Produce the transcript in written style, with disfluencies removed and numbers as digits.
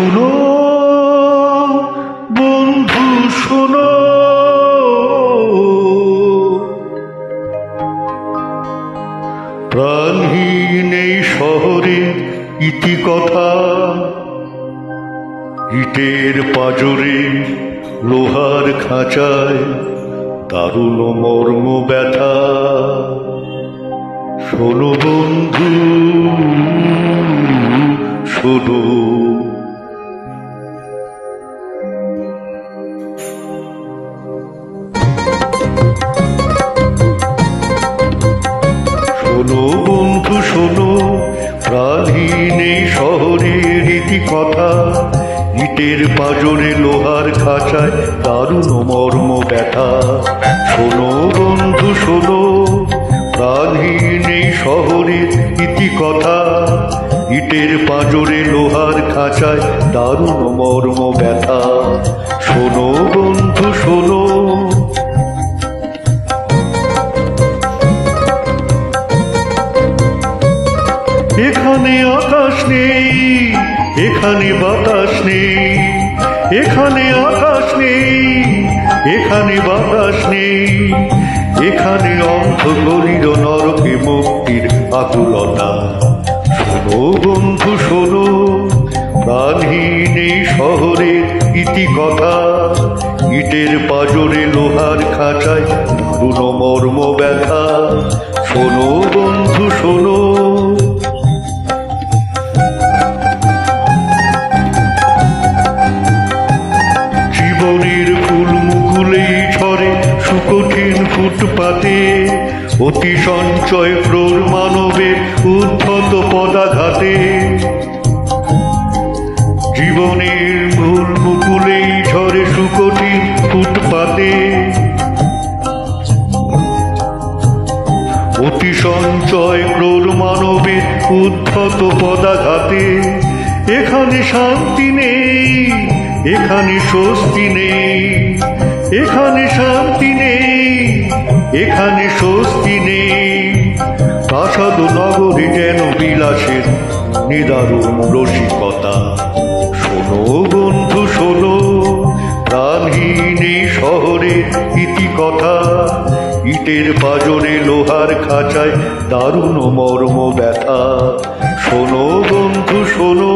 শোনো বন্ধু শোনো, প্রাণহীন এই শহরের ইতিকথা, ইটের পাঁজরে লোহার খাঁচায় দারুণ মর্ম ব্যথা। শোনো বন্ধু শোনো, শোনো বন্ধু শোনো, প্রাণহীন এই শহরের ইতিকথা, ইটের পাঁজরে লোহার খাঁচায় দারুণ মর্ম ব্যথা। শোনো বন্ধু শোনো, প্রাণহীন এই শহরের ইতিকথা, ইটের পাঁজরে লোহার খাঁচায় দারুণ মর্ম ব্যথা। শোনো বন্ধু শোনো, এখানে আকাশ নেই, এখানে বাতাস নেই, এখানে আকাশ নেই, এখানে বাতাস নেই, এখানে অন্ধ গলির নরকে মুক্তির আকুলতা। শোনো বন্ধু শোনো, প্রাণহীন এই শহরের ইতিকথা, ইটের পাঁজরে লোহার খাঁচায় দারুণ মর্ম ব্যথা। শোনো বন্ধু শোনো, জীবনের ফুল মুকুলেই ঝরে সুকঠিন ফুটপাতে, অতি সঞ্চয় ক্রোর মানবের উদ্ধত পদাঘাতে। জীবনের ফুল মুকুলেই ঝরে সুকঠিন ফুটপাতে, অতি সঞ্চয় ক্রোর মানবের উদ্ধত পদাঘাতে। এখানে শান্তি নেই, এখানে স্বস্তি নেই, এখানে শান্তি নেই, এখানে স্বস্তি নেই। প্রাসাদ নগরী যেন বিলাসের নিদারুণ রসিকতা। শোনো বন্ধু শোনো, প্রাণহীন এই শহরের ইতিকথা, ইটের পাঁজরে লোহার খাঁচায় দারুণ মর্ম ব্যথা। শোনো বন্ধু শোনো।